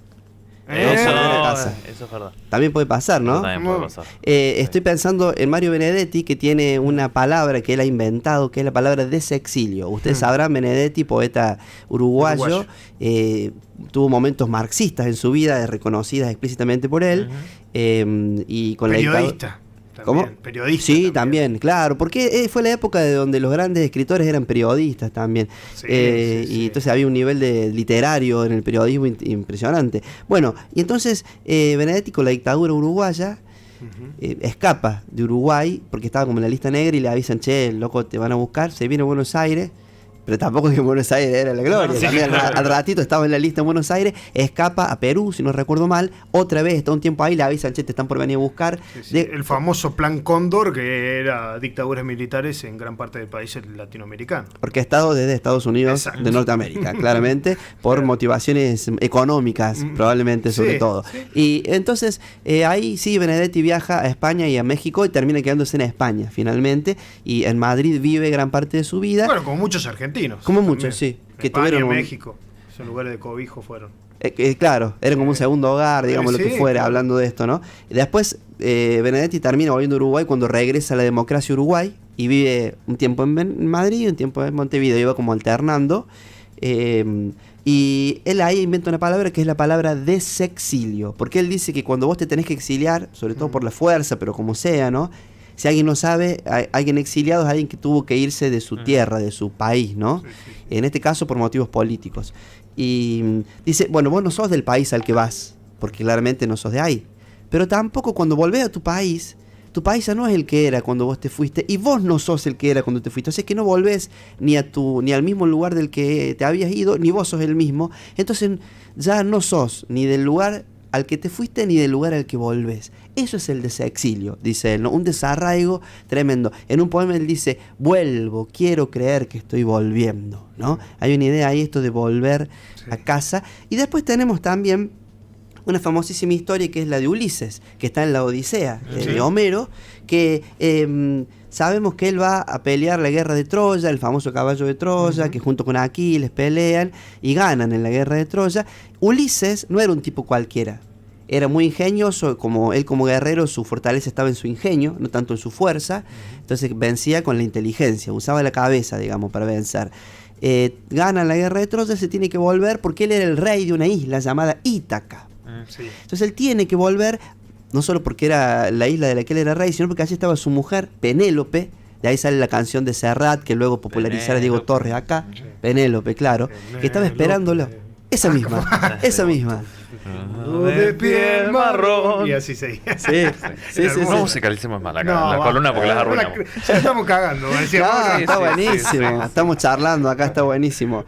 Eso, volver a casa. eso es verdad. También puede pasar, ¿no? Eso también puede No. pasar. Estoy pensando en Mario Benedetti, que tiene una palabra que él ha inventado, que es la palabra desexilio. Ustedes sabrán, Benedetti, poeta uruguayo, tuvo momentos marxistas en su vida, reconocidas explícitamente por él. Y con Periodista. ¿Cómo? También, periodista. Sí, también, claro, porque fue la época de donde los grandes escritores eran periodistas también. Sí, Y sí. entonces había un nivel de literario en el periodismo impresionante. Bueno, y entonces Benedetti con la dictadura uruguaya escapa de Uruguay porque estaba como en la lista negra y le avisan, che, loco, te van a buscar, se viene a Buenos Aires pero tampoco que Buenos Aires era la gloria. Sí, También claro. al ratito estaba en la lista en Buenos Aires, escapa a Perú, si no recuerdo mal, otra vez está un tiempo ahí, le avisan, che, te están por venir a buscar. El famoso Plan Cóndor, que era dictaduras militares en gran parte del país latinoamericano. Orquestado desde Estados Unidos Exacto. de Norteamérica, claramente, por motivaciones económicas, probablemente sobre Sí, todo. sí. Y entonces ahí sí, Benedetti viaja a España y a México y termina quedándose en España finalmente, y en Madrid vive gran parte de su vida. Bueno, como muchos argentinos. Como también. muchos, sí, que España, tuvieron un- México, esos lugares de cobijo fueron. Claro, era como un segundo hogar, digamos, lo que Sí, fuera, claro. hablando de esto, ¿no? Y después Benedetti termina volviendo a Uruguay cuando regresa a la democracia Uruguay y vive un tiempo en Madrid y un tiempo en Montevideo, iba como alternando. Y él ahí inventa una palabra que es la palabra desexilio, porque él dice que cuando vos te tenés que exiliar, sobre todo por la fuerza, pero como sea, ¿no? Si alguien no sabe, alguien exiliado es alguien que tuvo que irse de su tierra, de su país, ¿no? Sí, sí. En este caso por motivos políticos. Y dice, bueno, vos no sos del país al que vas, porque claramente no sos de ahí. Pero tampoco cuando volvés a tu país ya no es el que era cuando vos te fuiste, y vos no sos el que era cuando te fuiste. O sea, es que no volvés ni al mismo lugar del que te habías ido, ni vos sos el mismo. Entonces ya no sos ni del lugar al que te fuiste ni del lugar al que volvés. Eso es el desexilio, dice él, ¿no? Un desarraigo tremendo. En un poema él dice, vuelvo, quiero creer que estoy volviendo, ¿no? Hay una idea ahí, esto de volver a casa. Y después tenemos también una famosísima historia que es la de Ulises, que está en la Odisea de Homero, que sabemos que él va a pelear la guerra de Troya, el famoso caballo de Troya, que junto con Aquiles pelean y ganan en la guerra de Troya. Ulises no era un tipo cualquiera, era muy ingenioso, como él como guerrero su fortaleza estaba en su ingenio, no tanto en su fuerza, entonces vencía con la inteligencia, usaba la cabeza, digamos, para vencer. Gana la guerra de Troya, se tiene que volver porque él era el rey de una isla llamada Ítaca. Sí. Entonces él tiene que volver, no solo porque era la isla de la que él era rey, sino porque allí estaba su mujer, Penélope. De ahí sale la canción de Serrat, que luego popularizara Diego Torres acá. Sí. Penélope, claro. Que estaba esperándolo. Esa misma, esa misma. De piel marrón. Y así seguía. Sí, sí, sí. No sí. musicalicemos más la columna porque las arruinamos. Ya estamos cagando. Decíamos, No, sí, está sí, buenísimo. sí. Estamos charlando acá, está buenísimo.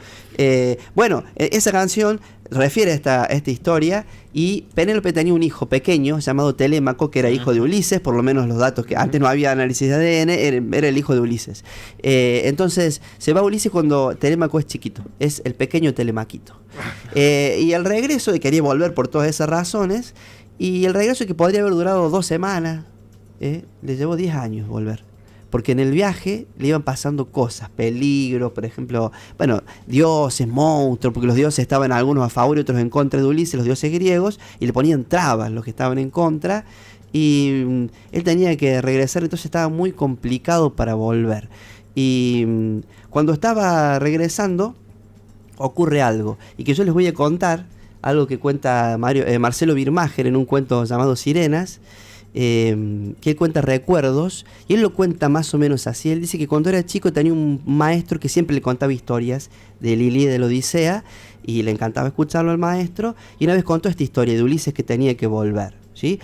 Bueno, esa canción refiere a esta historia, y Penélope tenía un hijo pequeño llamado Telémaco, que era hijo de Ulises, por lo menos los datos que antes no había análisis de ADN, era el hijo de Ulises. Entonces se va Ulises cuando Telémaco es chiquito, es el pequeño Telemaquito. Y el regreso, y quería volver por todas esas razones, y el regreso que podría haber durado 2 semanas, le llevó 10 años volver. Porque en el viaje le iban pasando cosas, peligros, por ejemplo, bueno, dioses, monstruos, porque los dioses estaban algunos a favor y otros en contra de Ulises, los dioses griegos, y le ponían trabas los que estaban en contra, y él tenía que regresar, entonces estaba muy complicado para volver. Y cuando estaba regresando, ocurre algo, y que yo les voy a contar, algo que cuenta Marcelo Birmacher en un cuento llamado Sirenas, que él cuenta recuerdos, y él lo cuenta más o menos así. Él dice que cuando era chico tenía un maestro que siempre le contaba historias de Lili y de la Odisea, y le encantaba escucharlo al maestro, y una vez contó esta historia de Ulises que tenía que volver, ¿sí?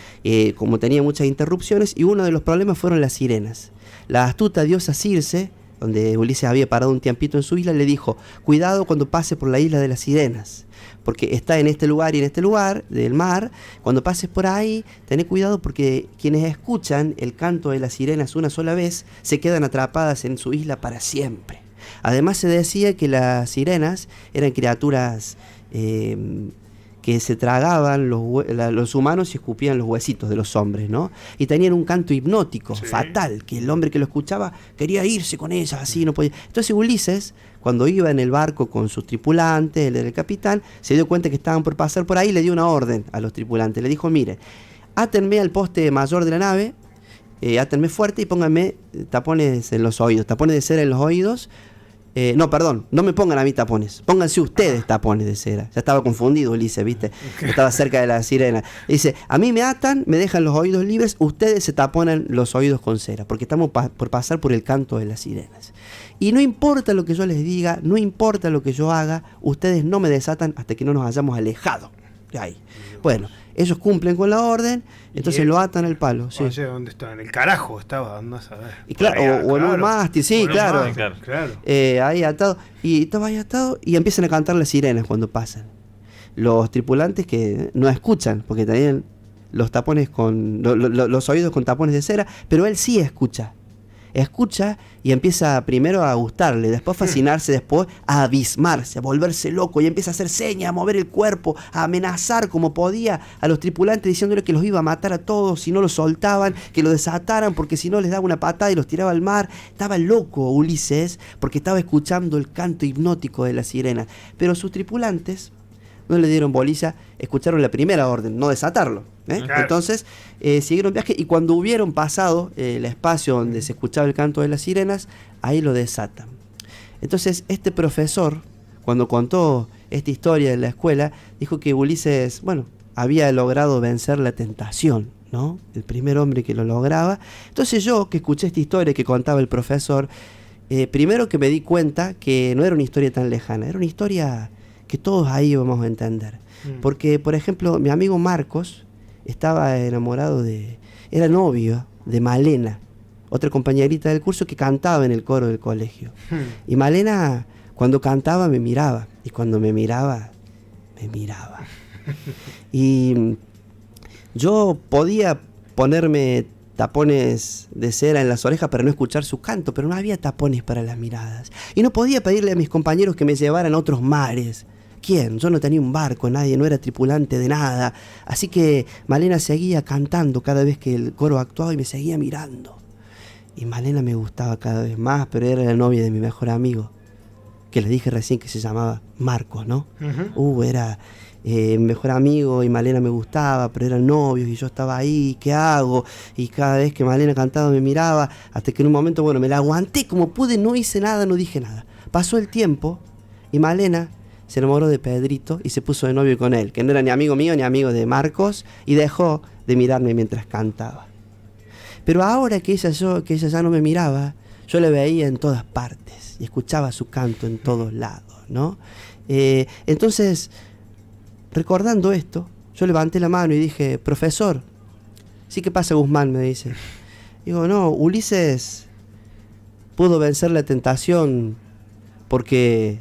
Como tenía muchas interrupciones, y uno de los problemas fueron las sirenas. La astuta diosa Circe, donde Ulises había parado un tiempito en su isla, le dijo, cuidado cuando pase por la isla de las sirenas, porque está en este lugar y en este lugar del mar. Cuando pases por ahí, tené cuidado porque quienes escuchan el canto de las sirenas una sola vez se quedan atrapadas en su isla para siempre. Además se decía que las sirenas eran criaturas que se tragaban los humanos y escupían los huesitos de los hombres, ¿no? Y tenían un canto hipnótico, fatal, que el hombre que lo escuchaba quería irse con ellas, así no podía. Entonces Ulises, cuando iba en el barco con sus tripulantes, él era el capitán, se dio cuenta que estaban por pasar por ahí y le dio una orden a los tripulantes. Le dijo, mire, átenme al poste mayor de la nave, átenme fuerte y pónganme tapones en los oídos, tapones de cera en los oídos. No, perdón, no me pongan a mí tapones, pónganse ustedes tapones de cera. Ya estaba confundido Ulises, ¿viste? Estaba cerca de la sirena. Dice, a mí me atan, me dejan los oídos libres, ustedes se taponan los oídos con cera, porque estamos por pasar por el canto de las sirenas. Y no importa lo que yo les diga, no importa lo que yo haga, ustedes no me desatan hasta que no nos hayamos alejado ahí. Bueno, ellos cumplen con la orden, entonces lo atan al palo. Sí. O sea, ¿dónde estaba? En el carajo estaba, andá a saber. Y claro, o en un mástil, sí, claro. Claro. Ahí atado. Y estaba ahí atado y empiezan a cantar las sirenas cuando pasan. Los tripulantes que no escuchan, porque tenían los tapones los oídos con tapones de cera, pero él sí escucha y empieza primero a gustarle, después a fascinarse, después a abismarse, a volverse loco y empieza a hacer señas, a mover el cuerpo, a amenazar como podía a los tripulantes diciéndole que los iba a matar a todos si no los soltaban, que los desataran porque si no les daba una patada y los tiraba al mar. Estaba loco Ulises porque estaba escuchando el canto hipnótico de la sirena, pero sus tripulantes no le dieron bolilla, escucharon la primera orden, no desatarlo. Claro. Entonces siguieron viaje y cuando hubieron pasado el espacio donde se escuchaba el canto de las sirenas, ahí lo desatan. Entonces este profesor, cuando contó esta historia en la escuela, dijo que Ulises, había logrado vencer la tentación, ¿no? El primer hombre que lo lograba. Entonces yo, que escuché esta historia que contaba el profesor, primero que me di cuenta que no era una historia tan lejana, era una historia que todos ahí íbamos a entender. Porque, por ejemplo, mi amigo Marcos estaba enamorado era novio de Malena, otra compañerita del curso que cantaba en el coro del colegio. Y Malena, cuando cantaba, me miraba. Y cuando me miraba, me miraba. Y yo podía ponerme tapones de cera en las orejas para no escuchar su canto, pero no había tapones para las miradas. Y no podía pedirle a mis compañeros que me llevaran a otros mares. ¿Quién? Yo no tenía un barco, nadie, no era tripulante de nada. Así que Malena seguía cantando cada vez que el coro actuaba y me seguía mirando. Y Malena me gustaba cada vez más, pero era la novia de mi mejor amigo, que les dije recién que se llamaba Marcos, ¿no? Era mi mejor amigo y Malena me gustaba, pero eran novios y yo estaba ahí, ¿qué hago? Y cada vez que Malena cantaba me miraba, hasta que en un momento, me la aguanté como pude, no hice nada, no dije nada. Pasó el tiempo y Malena se enamoró de Pedrito y se puso de novio con él, que no era ni amigo mío ni amigo de Marcos, y dejó de mirarme mientras cantaba. Pero ahora que ella ya no me miraba, yo la veía en todas partes y escuchaba su canto en todos lados, ¿no? Entonces, recordando esto, yo levanté la mano y dije, profesor, ¿sí qué pasa, Guzmán? Me dice. Digo, no, Ulises pudo vencer la tentación porque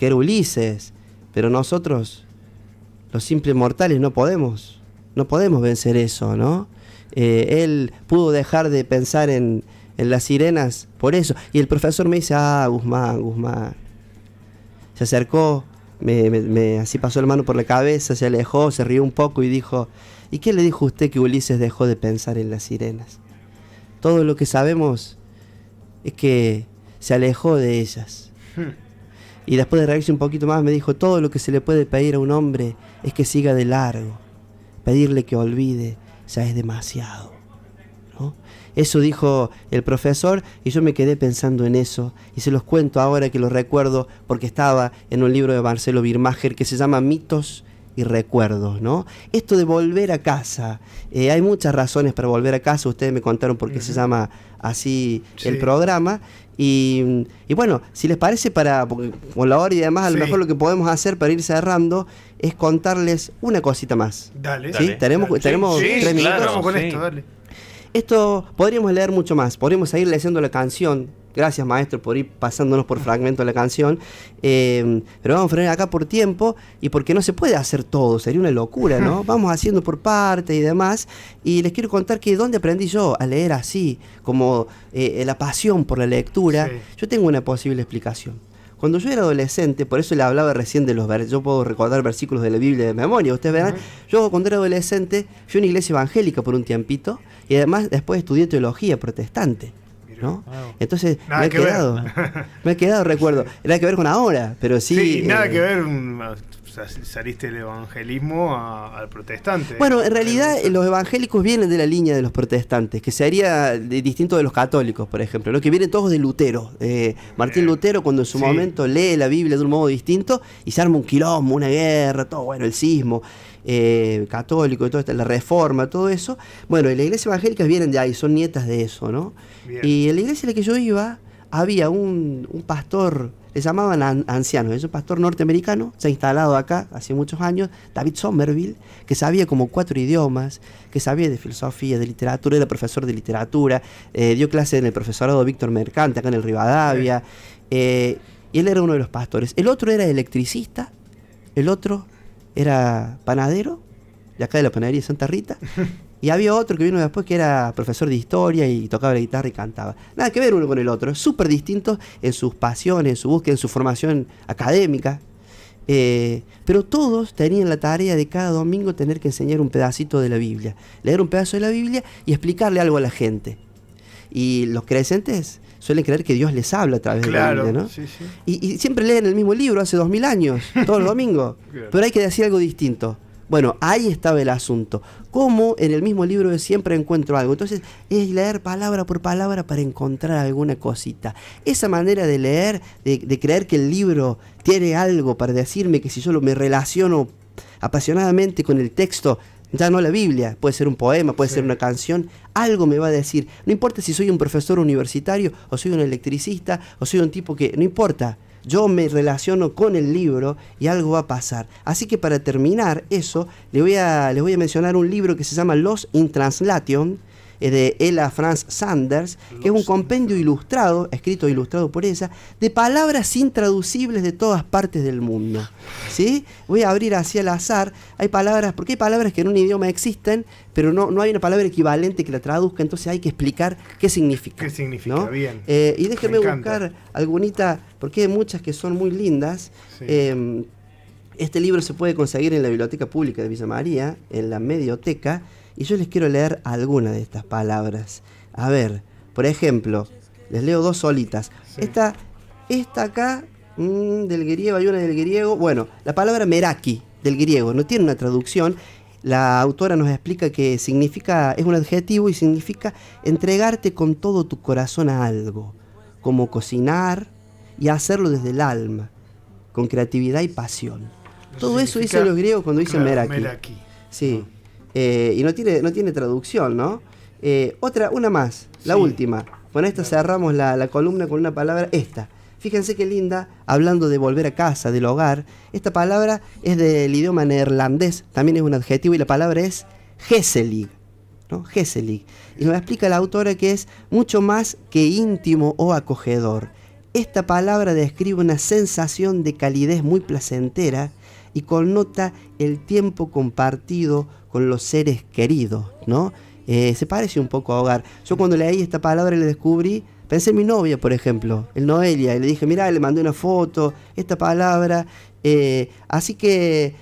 era Ulises, pero nosotros, los simples mortales, no podemos vencer eso, ¿no? Él pudo dejar de pensar en las sirenas por eso. Y el profesor me dice, Guzmán. Se acercó, así pasó la mano por la cabeza, se alejó, se rió un poco y dijo, ¿y qué le dijo usted que Ulises dejó de pensar en las sirenas? Todo lo que sabemos es que se alejó de ellas. Y después de reírse un poquito más me dijo, todo lo que se le puede pedir a un hombre es que siga de largo. Pedirle que olvide ya es demasiado, ¿no? Eso dijo el profesor y yo me quedé pensando en eso y se los cuento ahora que lo recuerdo porque estaba en un libro de Marcelo Birmacher que se llama Mitos y Recuerdos, ¿no? Esto de volver a casa, hay muchas razones para volver a casa, ustedes me contaron por qué se llama así el programa. Y bueno, si les parece, con la hora y demás, a lo mejor lo que podemos hacer para ir cerrando es contarles una cosita más. Dale. ¿Sí? ¿Tenemos 3 minutos? Claro, con esto, dale. Esto podríamos leer mucho más, podríamos seguir leyendo la canción. Gracias, maestro, por ir pasándonos por fragmentos de la canción. Pero vamos a frenar acá por tiempo y porque no se puede hacer todo, sería una locura, ¿no? Vamos haciendo por parte y demás. Y les quiero contar que dónde aprendí yo a leer así, como la pasión por la lectura. Sí. Yo tengo una posible explicación. Cuando yo era adolescente, por eso le hablaba recién de yo puedo recordar versículos de la Biblia de memoria, ustedes verán, yo cuando era adolescente fui a una iglesia evangélica por un tiempito y además después estudié teología protestante, ¿no? Wow. Entonces me he quedado, recuerdo, nada que ver con ahora, pero sí. Sí, nada que ver, saliste del evangelismo al protestante. Bueno, en realidad los evangélicos vienen de la línea de los protestantes, que sería distinto de los católicos, por ejemplo, lo que vienen todos de Lutero. Martín Lutero, cuando en su momento lee la Biblia de un modo distinto y se arma un quilombo, una guerra, todo, bueno, el cismo católico, y todo esto, la reforma, todo eso. Bueno, y las iglesias evangélicas vienen de ahí, son nietas de eso, ¿no? Bien. Y en la iglesia en la que yo iba había un pastor le llamaban ancianos. Es un pastor norteamericano, se ha instalado acá hace muchos años, David Somerville, que sabía como 4 idiomas, que sabía de filosofía, de literatura, era profesor de literatura, dio clase en el profesorado Víctor Mercante, acá en el Rivadavia, y él era uno de los pastores. El otro era electricista, el otro era panadero, de acá de la panadería de Santa Rita, y había otro que vino después que era profesor de historia y tocaba la guitarra y cantaba. Nada que ver uno con el otro, súper distintos en sus pasiones, en su búsqueda, en su formación académica. Pero todos tenían la tarea de cada domingo tener que enseñar un pedacito de la Biblia, leer un pedazo de la Biblia y explicarle algo a la gente. Y los creyentes suelen creer que Dios les habla a través de la Biblia, ¿no? Sí, sí. Y siempre leen el mismo libro hace 2000 años, todos los domingos. Claro. Pero hay que decir algo distinto. Bueno, ahí estaba el asunto. Cómo en el mismo libro de siempre encuentro algo. Entonces es leer palabra por palabra para encontrar alguna cosita. Esa manera de leer, de creer que el libro tiene algo para decirme, que si yo me relaciono apasionadamente con el texto, ya no la Biblia, puede ser un poema, puede ser una canción, algo me va a decir. No importa si soy un profesor universitario, o soy un electricista, o soy un tipo que... No importa. Yo me relaciono con el libro y algo va a pasar. Así que para terminar eso, les voy a mencionar un libro que se llama Lost in Translation, de Ella France Sanders, que es un compendio ilustrado, escrito e ilustrado por ella, de palabras intraducibles de todas partes del mundo. ¿Sí? Voy a abrir así al azar. Hay palabras, porque hay palabras que en un idioma existen, pero no hay una palabra equivalente que la traduzca, entonces hay que explicar qué significa. ¿Qué significa? ¿No? Bien. Y déjenme buscar algunita, porque hay muchas que son muy lindas. Sí. Este libro se puede conseguir en la Biblioteca Pública de Villa María, en la Medioteca, y yo les quiero leer alguna de estas palabras. A ver, por ejemplo, les leo 2 solitas. Sí. Esta acá, del griego, hay una del griego. Bueno, la palabra meraki, del griego, no tiene una traducción. La autora nos explica que significa, es un adjetivo y significa entregarte con todo tu corazón a algo, como cocinar y hacerlo desde el alma, con creatividad y pasión. Todo eso dicen los griegos cuando dicen meraki. Sí. Y no tiene traducción, ¿no? Una más, la última. Con esta cerramos la columna con una palabra, esta. Fíjense qué linda, hablando de volver a casa, del hogar. Esta palabra es del idioma neerlandés, también es un adjetivo, y la palabra es geselig, ¿no? Geselig. Y nos explica la autora que es mucho más que íntimo o acogedor. Esta palabra describe una sensación de calidez muy placentera y connota el tiempo compartido con los seres queridos, ¿no? Se parece un poco a hogar. Yo cuando leí esta palabra y la descubrí, pensé en mi novia, por ejemplo, en Noelia, y le dije, mirá, le mandé una foto, esta palabra. Así que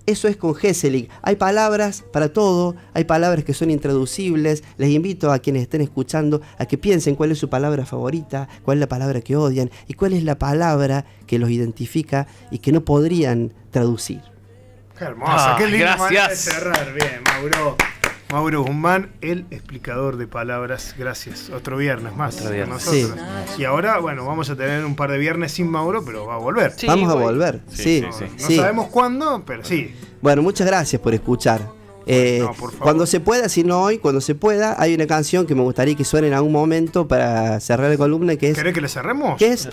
eso es con Geselig. Hay palabras para todo, hay palabras que son intraducibles. Les invito a quienes estén escuchando a que piensen cuál es su palabra favorita, cuál es la palabra que odian y cuál es la palabra que los identifica y que no podrían traducir. Qué hermosa, qué linda manera de gracias. cerrar. Bien, Mauro Guzmán, el explicador de palabras. Gracias. Otro viernes más Otro viernes. con nosotros. Sí. Y ahora, bueno, vamos a tener un par de viernes sin Mauro, pero va a volver. Sí, Vamos a voy. volver. Sí, Sí, sí, No sabemos cuándo, pero sí. Bueno, muchas gracias por escuchar. Por favor. Cuando se pueda, si no hoy, cuando se pueda, hay una canción que me gustaría que suene en algún momento para cerrar la columna, que es... ¿Querés que le cerremos? ¿Qué es?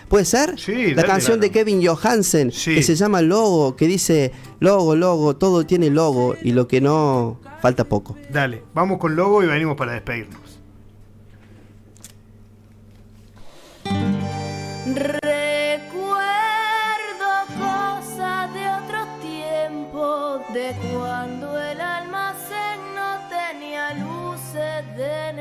¿Puede ser? Sí, la dale, canción de Kevin Johansen, Sí. que se llama Logo, que dice, logo, todo tiene logo y lo que no, falta poco. Dale, vamos con Logo y venimos para despedirnos. Recuerdo cosas de otros tiempos, de cuando el almacén no tenía luces de